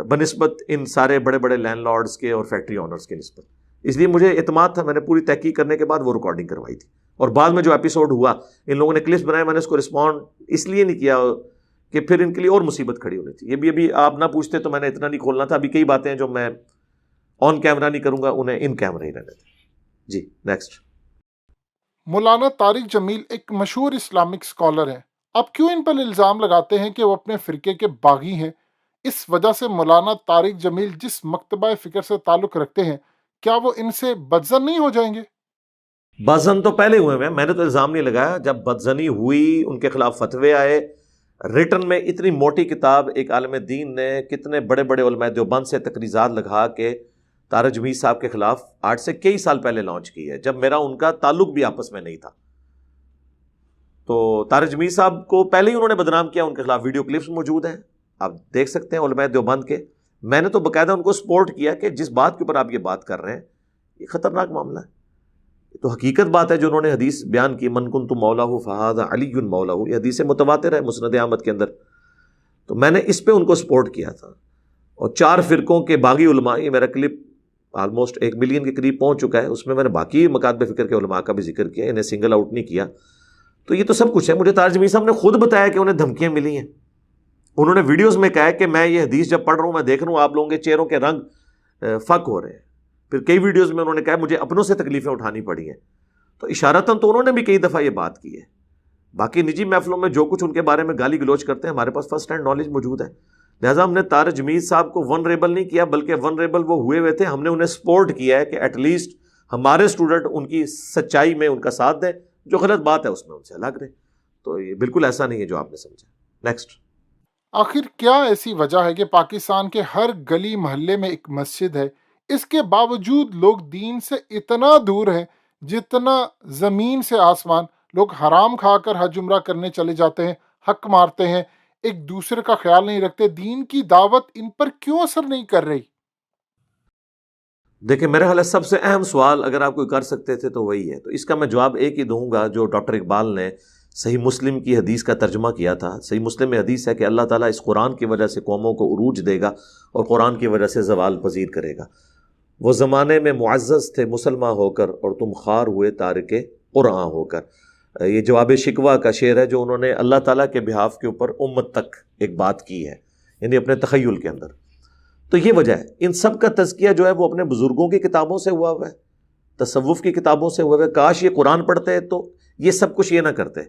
بنسبت ان سارے بڑے بڑے لینڈ لارڈز کے اور فیکٹری اونرز کے نسبت. اس لیے مجھے اعتماد تھا، میں نے پوری تحقیق کرنے کے بعد وہ ریکارڈنگ کروائی تھی. اور بعد میں جو ایپیسوڈ ہوا ان لوگوں نے کلپس بنائے، میں نے اس کو رسپونڈ اس لیے نہیں کیا کہ پھر ان کے لیے اور مصیبت کھڑی ہونی تھی. یہ بھی ابھی آپ نہ پوچھتے تو میں نے اتنا نہیں کھولنا تھا. ابھی کئی باتیں ہیں جو میں آن کیمرہ نہیں کروں گا، انہیں ان کیمرہ ہی رہنے دیں. جی نیکسٹ. مولانا طارق جمیل ایک مشہور اسلامک اسکالر ہیں، آپ کیوں ان پر الزام لگاتے ہیں کہ وہ اپنے فرقے کے باغی ہیں؟ اس وجہ سے مولانا طارق جمیل جس مکتبہ فکر سے تعلق رکھتے ہیں کیا وہ ان سے بدظن نہیں ہو جائیں گے؟ بدظن تو پہلے ہوئے میں نے تو الزام نہیں لگایا. جب بدظنی ہوئی ان کے خلاف فتوے آئے ریٹن میں، اتنی موٹی کتاب ایک عالم دین نے کتنے بڑے بڑے علماء دیوبند سے تقریضات لگا کے طارق جمیل صاحب کے خلاف آج سے کئی سال پہلے لانچ کی ہے، جب میرا ان کا تعلق بھی آپس میں نہیں تھا. تو طارق جمیل صاحب کو پہلے ہی انہوں نے بدنام کیا، ان کے خلاف ویڈیو کلپس موجود ہیں، آپ دیکھ سکتے ہیں علماء دیوبند کے. میں نے تو باقاعدہ ان کو سپورٹ کیا کہ جس بات کے اوپر آپ یہ بات کر رہے ہیں یہ خطرناک معاملہ ہے. تو حقیقت بات ہے جو انہوں نے حدیث بیان کی، من کنت مولاه فہذا علی مولاه، یہ حدیث متواتر ہے مسند احمد کے اندر. تو میں نے اس پہ ان کو سپورٹ کیا تھا. اور 4 فرقوں کے باغی علماء، یہ میرا کلپ آلموسٹ 1 ملین کے قریب پہنچ چکا ہے، اس میں نے باقی مکاتب فکر کے علماء کا بھی ذکر کیا، انہیں سنگل آؤٹ نہیں کیا. تو یہ تو سب کچھ ہے. مجھے طارق جمیل صاحب نے خود بتایا کہ انہیں دھمکیاں ملی ہیں. انہوں نے ویڈیوز میں کہا ہے کہ میں یہ حدیث جب پڑھ رہا ہوں میں دیکھ رہا ہوں آپ لوگوں کے چہروں کے رنگ فک ہو رہے ہیں. پھر کئی ویڈیوز میں انہوں نے کہا مجھے اپنوں سے تکلیفیں اٹھانی پڑی ہیں. تو اشارتاً تو انہوں نے بھی کئی دفعہ یہ بات کی ہے. باقی نجی محفلوں میں جو کچھ ان کے بارے میں گالی گلوچ کرتے ہیں ہمارے پاس فرسٹ ہینڈ نالج موجود ہے. لہٰذا ہم نے طارق جمیل صاحب کو ونریبل نہیں کیا، بلکہ ونریبل وہ ہوئے ہوئے تھے، ہم نے انہیں سپورٹ کیا ہے کہ ایٹ لیسٹ ہمارے اسٹوڈنٹ ان کی سچائی میں ان کا ساتھ دیں، جو غلط بات ہے اس میں ان سے الگ رہے. تو یہ بالکل ایسا نہیں ہے جو آپ نے سمجھا. نیکسٹ. آخر کیا ایسی وجہ ہے کہ پاکستان کے ہر گلی محلے میں ایک مسجد ہے، اس کے باوجود لوگ دین سے اتنا دور ہیں جتنا زمین سے آسمان؟ لوگ حرام کھا کر حج عمرہ کرنے چلے جاتے ہیں، حق مارتے ہیں، ایک دوسرے کا خیال نہیں رکھتے. دین کی دعوت ان پر کیوں اثر نہیں کر رہی؟ دیکھیں میرا خیال ہے سب سے اہم سوال اگر آپ کوئی کر سکتے تھے تو وہی ہے. تو اس کا میں جواب ایک ہی دوں گا جو ڈاکٹر اقبال نے صحیح مسلم کی حدیث کا ترجمہ کیا تھا. صحیح مسلم میں حدیث ہے کہ اللہ تعالیٰ اس قرآن کی وجہ سے قوموں کو عروج دے گا اور قرآن کی وجہ سے زوال پذیر کرے گا. وہ زمانے میں معزز تھے مسلمان ہو کر اور تم خوار ہوئے تارک قرآن ہو کر. یہ جواب شکوہ کا شعر ہے جو انہوں نے اللہ تعالیٰ کے بہاف کے اوپر امت تک ایک بات کی ہے، یعنی اپنے تخیل کے اندر. تو یہ وجہ ہے. ان سب کا تزکیہ جو ہے وہ اپنے بزرگوں کی کتابوں سے ہوا ہوا ہے، تصوف کی کتابوں سے ہوا ہوا ہے. کاش یہ قرآن پڑھتے تو یہ سب کچھ یہ نہ کرتے.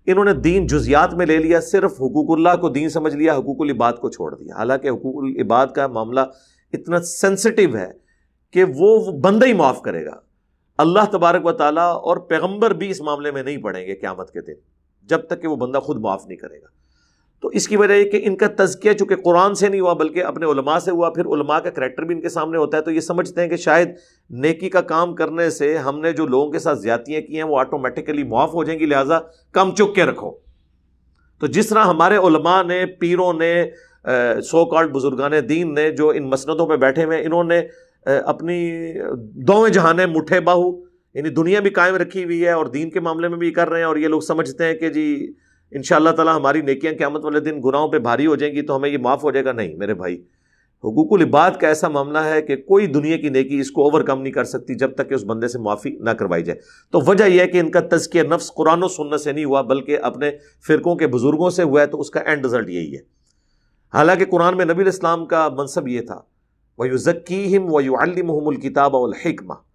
انہوں نے دین جزیات میں لے لیا، صرف حقوق اللہ کو دین سمجھ لیا، حقوق العباد کو چھوڑ دیا. حالانکہ حقوق العباد کا معاملہ اتنا سینسٹیو ہے کہ وہ بندہ ہی معاف کرے گا. اللہ تبارک و تعالیٰ اور پیغمبر بھی اس معاملے میں نہیں پڑیں گے قیامت کے دن جب تک کہ وہ بندہ خود معاف نہیں کرے گا. تو اس کی وجہ یہ کہ ان کا تزکیہ چونکہ قرآن سے نہیں ہوا بلکہ اپنے علماء سے ہوا، پھر علماء کا کریکٹر بھی ان کے سامنے ہوتا ہے، تو یہ سمجھتے ہیں کہ شاید نیکی کا کام کرنے سے ہم نے جو لوگوں کے ساتھ زیادتیاں کی ہیں وہ آٹومیٹیکلی معاف ہو جائیں گی، لہٰذا کم چک کے رکھو. تو جس طرح ہمارے علماء نے، پیروں نے، سو کالڈ بزرگان دین نے جو ان مسندوں پہ بیٹھے ہوئے ہیں، انہوں نے اپنی دوویں جہانیں مٹھے باہو، یعنی دنیا بھی قائم رکھی ہوئی ہے اور دین کے معاملے میں بھی کر رہے ہیں. اور یہ لوگ سمجھتے ہیں کہ جی انشاءاللہ تعالیٰ ہماری نیکیاں قیامت والے دن گناہوں پہ بھاری ہو جائیں گی تو ہمیں یہ معاف ہو جائے گا. نہیں میرے بھائی، حقوق العباد کا ایسا معاملہ ہے کہ کوئی دنیا کی نیکی اس کو اوور کم نہیں کر سکتی جب تک کہ اس بندے سے معافی نہ کروائی جائے. تو وجہ یہ ہے کہ ان کا تزکیہ نفس قرآن و سنت سے نہیں ہوا بلکہ اپنے فرقوں کے بزرگوں سے ہوا ہے، تو اس کا اینڈ رزلٹ یہی ہے. حالانکہ قرآن میں نبی علیہ السلام کا منصب یہ تھا، وَيُزَكِّيهِمْ وَيُعَلِّمُهُمُ الْكِتَابَ وَالْحِكْمَةَ.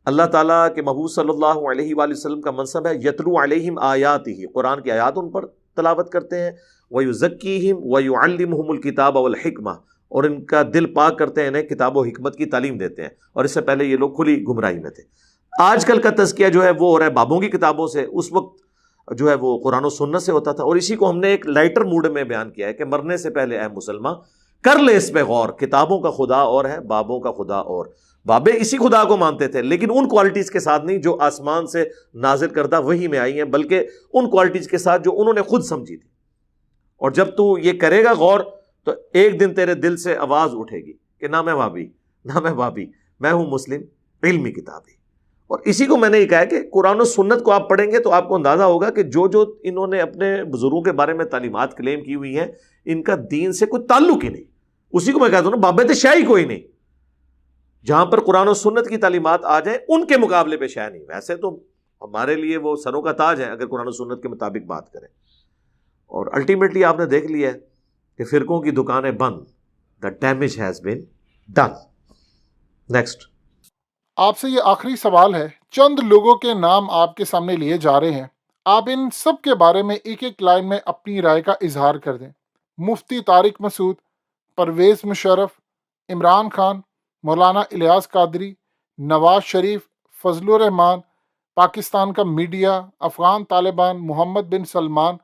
اللہ تعالیٰ کے محبوب صلی اللہ علیہ وآلہ وسلم کا منصب ہے یتلو علیہم آیاتہ، قرآن کی آیات ان پر تلاوت کرتے ہیں، وَيُزَكِّيهِمْ وَيُعَلِّمُهُمُ الْكِتَابَ وَالْحِكْمَةَ، اور ان کا دل پاک کرتے ہیں، انہیں کتاب و حکمت کی تعلیم دیتے ہیں. اور اس سے پہلے یہ لوگ کھلی گمراہی میں تھے. آج کل کا تزکیہ جو ہے وہ ہو رہا ہے بابوں کی کتابوں سے، اس وقت جو ہے وہ قرآن و سنت سے ہوتا تھا. اور اسی کو ہم نے ایک لائٹر موڈ میں بیان کیا ہے کہ مرنے سے پہلے اے مسلمان کر لے اس پہ غور، کتابوں کا خدا اور ہے، بابوں کا خدا اور. بابے اسی خدا کو مانتے تھے لیکن ان کوالٹیز کے ساتھ نہیں جو آسمان سے نازل کردہ وحی میں آئی ہیں، بلکہ ان کوالٹیز کے ساتھ جو انہوں نے خود سمجھی تھی. اور جب تو یہ کرے گا غور تو ایک دن تیرے دل سے آواز اٹھے گی کہ نہ میں وہابی، نہ میں وہابی، میں ہوں مسلم علمی کتابی. اور اسی کو میں نے یہ کہا ہے کہ قرآن و سنت کو آپ پڑھیں گے تو آپ کو اندازہ ہوگا کہ جو جو انہوں نے اپنے بزرگوں کے بارے میں تعلیمات کلیم کی ہوئی ہیں ان کا دین سے کوئی تعلق ہی نہیں. اسی کو میں کہتا ہوں نا، بابت شاہی کوئی نہیں. جہاں پر قرآن و سنت کی تعلیمات آ جائیں ان کے مقابلے پہ شاہ نہیں. ویسے تو ہمارے لیے وہ سروں کا تاج ہے اگر قرآن و سنت کے مطابق بات کریں. اور الٹیمیٹلی آپ نے دیکھ لیا ہے کہ فرقوں کی دکانیں بند. The damage has been done. Next. آپ سے یہ آخری سوال ہے. چند لوگوں کے نام آپ کے سامنے لیے جا رہے ہیں، آپ ان سب کے بارے میں ایک ایک لائن میں اپنی رائے کا اظہار کر دیں. مفتی طارق مسعود، پرویز مشرف، عمران خان، مولانا الیاس قادری، نواز شریف، فضل الرحمان، پاکستان کا میڈیا، افغان طالبان، محمد بن سلمان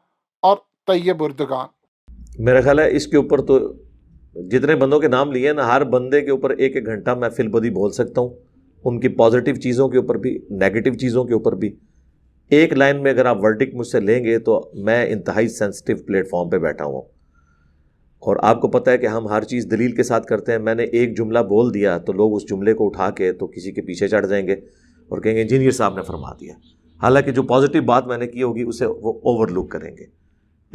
اور طیب اردگان. میرا خیال ہے اس کے اوپر تو جتنے بندوں کے نام لیے نا، ہر بندے کے اوپر ایک ایک گھنٹہ میں فل بدی بول سکتا ہوں، ان کی پازیٹیو چیزوں کے اوپر بھی، نیگیٹو چیزوں کے اوپر بھی. ایک لائن میں اگر آپ ورڈکٹ مجھ سے لیں گے تو میں انتہائی سینسٹیو پلیٹ فارم پہ بیٹھا ہوں اور آپ کو پتہ ہے کہ ہم ہر چیز دلیل کے ساتھ کرتے ہیں. میں نے ایک جملہ بول دیا تو لوگ اس جملے کو اٹھا کے تو کسی کے پیچھے چڑھ جائیں گے اور کہیں گے انجینئر صاحب نے فرما دیا، حالانکہ جو پازیٹیو بات میں نے کی ہوگی اسے وہ اوور لک کریں گے،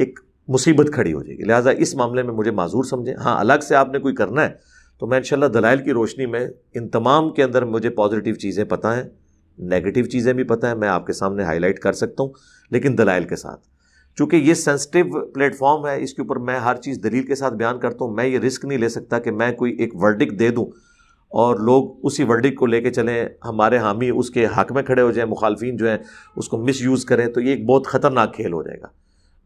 ایک مصیبت کھڑی ہو جائے گی. لہٰذا اس معاملے میں مجھے معذور سمجھیں. ہاں الگ سے آپ نے کوئی کرنا ہے تو میں انشاءاللہ دلائل کی روشنی میں ان تمام کے اندر مجھے پازیٹیو چیزیں پتہ ہیں، نیگیٹو چیزیں بھی پتہ ہیں، میں آپ کے سامنے ہائی لائٹ کر سکتا ہوں لیکن دلائل کے ساتھ. چونکہ یہ سینسٹیو پلیٹ فارم ہے، اس کے اوپر میں ہر چیز دلیل کے ساتھ بیان کرتا ہوں. میں یہ رسک نہیں لے سکتا کہ میں کوئی ایک ورڈکٹ دے دوں اور لوگ اسی ورڈکٹ کو لے کے چلیں، ہمارے حامی اس کے حق میں کھڑے ہو جائیں، مخالفین جو ہیں اس کو مس یوز کریں، تو یہ ایک بہت خطرناک کھیل ہو جائے گا.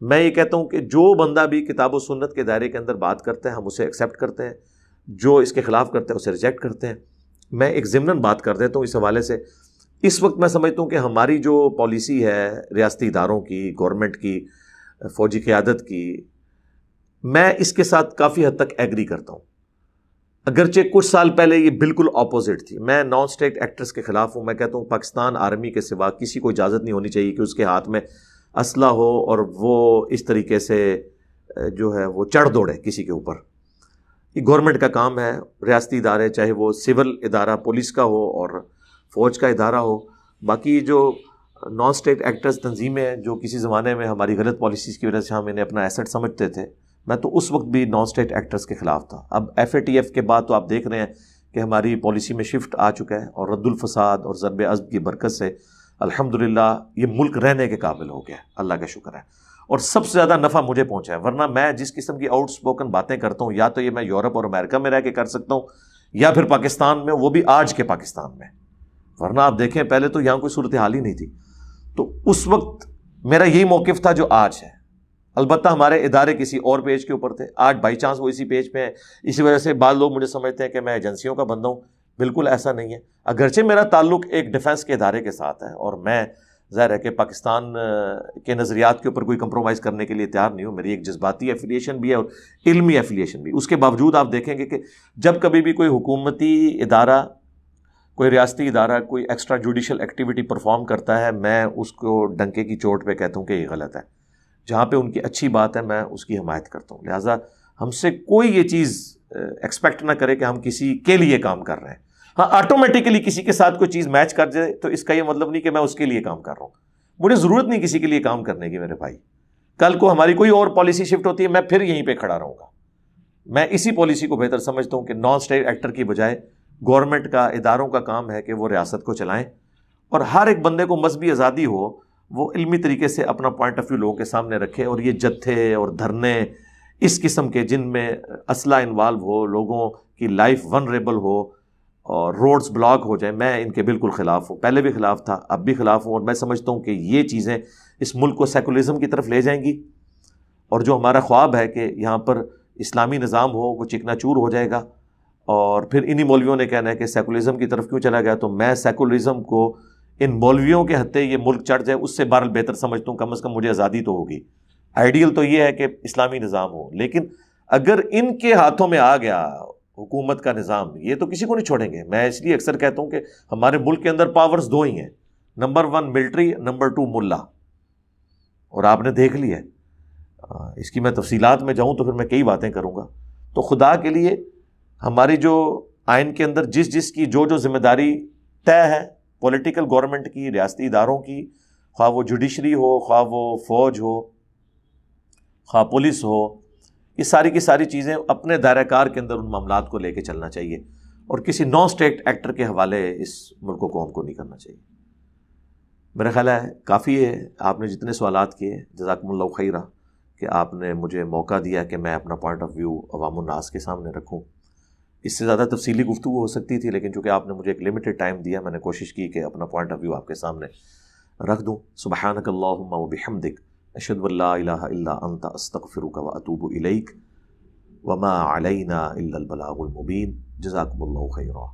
میں یہ کہتا ہوں کہ جو بندہ بھی کتاب و سنت کے دائرے کے اندر بات کرتا ہے ہم اسے ایکسیپٹ کرتے ہیں، جو اس کے خلاف کرتے ہیں اسے ریجیکٹ کرتے ہیں. میں ایک ضمناً بات کر دیتا ہوں اس حوالے سے. اس وقت میں سمجھتا ہوں کہ ہماری جو پالیسی ہے ریاستی اداروں کی، گورنمنٹ کی، فوجی قیادت کی، میں اس کے ساتھ کافی حد تک ایگری کرتا ہوں. اگرچہ کچھ سال پہلے یہ بالکل اپوزٹ تھی. میں نان اسٹیٹ ایکٹرز کے خلاف ہوں. میں کہتا ہوں پاکستان آرمی کے سوا کسی کو اجازت نہیں ہونی چاہیے کہ اس کے ہاتھ میں اسلحہ ہو اور وہ اس طریقے سے جو ہے وہ چڑھ دوڑے کسی کے اوپر. یہ گورنمنٹ کا کام ہے. ریاستی ادارے چاہے وہ سول ادارہ پولیس کا ہو اور فوج کا ادارہ ہو، باقی جو نان اسٹیٹ ایکٹرز تنظیمیں جو کسی زمانے میں ہماری غلط پالیسیز کی وجہ سے ہم انہیں اپنا ایسٹ سمجھتے تھے، میں تو اس وقت بھی نان اسٹیٹ ایکٹرز کے خلاف تھا. اب FATF کے بعد تو آپ دیکھ رہے ہیں کہ ہماری پالیسی میں شفٹ آ چکا ہے، اور رد الفساد اور ضرب عضب کی برکت سے الحمدللہ یہ ملک رہنے کے قابل ہو گیا، اللہ کا شکر ہے. اور سب سے زیادہ نفع مجھے پہنچا ہے، ورنہ میں جس قسم کی آؤٹ اسپوکن باتیں کرتا ہوں یا تو یہ میں یورپ اور امریکہ میں رہ کے کر سکتا ہوں یا پھر پاکستان میں، وہ بھی آج کے پاکستان میں. ورنہ آپ دیکھیں پہلے تو یہاں کوئی صورتحال ہی نہیں تھی. تو اس وقت میرا یہی موقف تھا جو آج ہے. البتہ ہمارے ادارے کسی اور پیج کے اوپر تھے، آج بائی چانس وہ اسی پیج پہ ہیں. اسی وجہ سے بعض لوگ مجھے سمجھتے ہیں کہ میں ایجنسیوں کا بندہ ہوں. بالکل ایسا نہیں ہے، اگرچہ میرا تعلق ایک ڈیفنس کے ادارے کے ساتھ ہے، اور میں ظاہر ہے کہ پاکستان کے نظریات کے اوپر کوئی کمپرومائز کرنے کے لیے تیار نہیں ہوں. میری ایک جذباتی ایفیلیشن بھی ہے اور علمی ایفیلیشن بھی. اس کے باوجود آپ دیکھیں گے کہ جب کبھی بھی کوئی حکومتی ادارہ، کوئی ریاستی ادارہ کوئی ایکسٹرا جوڈیشل ایکٹیویٹی پرفارم کرتا ہے، میں اس کو ڈنکے کی چوٹ پہ کہتا ہوں کہ یہ غلط ہے. جہاں پہ ان کی اچھی بات ہے میں اس کی حمایت کرتا ہوں. لہٰذا ہم سے کوئی یہ چیز ایکسپیکٹ نہ کرے کہ ہم کسی کے لیے کام کر رہے ہیں. ہاں آٹومیٹیکلی کسی کے ساتھ کوئی چیز میچ کر جائے تو اس کا یہ مطلب نہیں کہ میں اس کے لیے کام کر رہا ہوں. مجھے ضرورت نہیں کسی کے لیے کام کرنے کی میرے بھائی. کل کو ہماری کوئی اور پالیسی شفٹ ہوتی ہے، میں پھر یہیں پہ کھڑا رہوں گا. میں اسی پالیسی کو بہتر سمجھتا ہوں کہ نان اسٹیٹ ایکٹر کی بجائے گورنمنٹ کا، اداروں کا کام ہے کہ وہ ریاست کو چلائیں، اور ہر ایک بندے کو مذہبی آزادی ہو، وہ علمی طریقے سے اپنا پوائنٹ آف ویو لوگوں کے سامنے رکھے. اور یہ جتھے اور دھرنے اس قسم کے جن میں اسلحہ انوالو ہو، لوگوں کی لائف ونریبل ہو اور روڈز بلاک ہو جائیں، میں ان کے بالکل خلاف ہوں. پہلے بھی خلاف تھا، اب بھی خلاف ہوں. اور میں سمجھتا ہوں کہ یہ چیزیں اس ملک کو سیکولرزم کی طرف لے جائیں گی، اور جو ہمارا خواب ہے کہ یہاں پر اسلامی نظام ہو وہ چکنا چور ہو جائے گا. اور پھر انہی مولویوں نے کہنا ہے کہ سیکولرزم کی طرف کیوں چلا گیا. تو میں سیکولرزم کو ان مولویوں کے ہتھے یہ ملک چڑھ جائے اس سے بہرحال بہتر سمجھتا ہوں. کم از کم مجھے آزادی تو ہوگی. آئیڈیل تو یہ ہے کہ اسلامی نظام ہو، لیکن اگر ان کے ہاتھوں میں آ گیا حکومت کا نظام، یہ تو کسی کو نہیں چھوڑیں گے. میں اس لیے اکثر کہتا ہوں کہ ہمارے ملک کے اندر پاورز دو ہی ہیں، نمبر 1 ملٹری، نمبر 2 ملا. اور آپ نے دیکھ لیا ہے. اس کی میں تفصیلات میں جاؤں تو پھر میں کئی باتیں کروں گا. تو خدا کے لیے ہماری جو آئین کے اندر جس کی جو ذمہ داری طے ہے پولیٹیکل گورنمنٹ کی، ریاستی اداروں کی، خواہ وہ جوڈیشری ہو، خواہ وہ فوج ہو، خواہ پولیس ہو، یہ ساری کی ساری چیزیں اپنے دائرہ کار کے اندر ان معاملات کو لے کے چلنا چاہیے، اور کسی نان اسٹیٹ ایکٹر کے حوالے اس ملک کو قوم کو نہیں کرنا چاہیے. میرا خیال ہے کافی ہے. آپ نے جتنے سوالات کیے جزاکم اللہ خیرہ، کہ آپ نے مجھے موقع دیا کہ میں اپنا پوائنٹ آف ویو عوام الناس کے سامنے رکھوں. اس سے زیادہ تفصیلی گفتگو ہو سکتی تھی، لیکن چونکہ آپ نے مجھے ایک لمیٹڈ ٹائم دیا، میں نے کوشش کی کہ اپنا پوائنٹ آف ویو آپ کے سامنے رکھ دوں. سبحانک اللہم و بحمدک، اشہد ان لا الہ الا انت، استغفرک و اتوب الیک، وما علینا الا البلاغ المبین. جزاکم اللہ خیرا.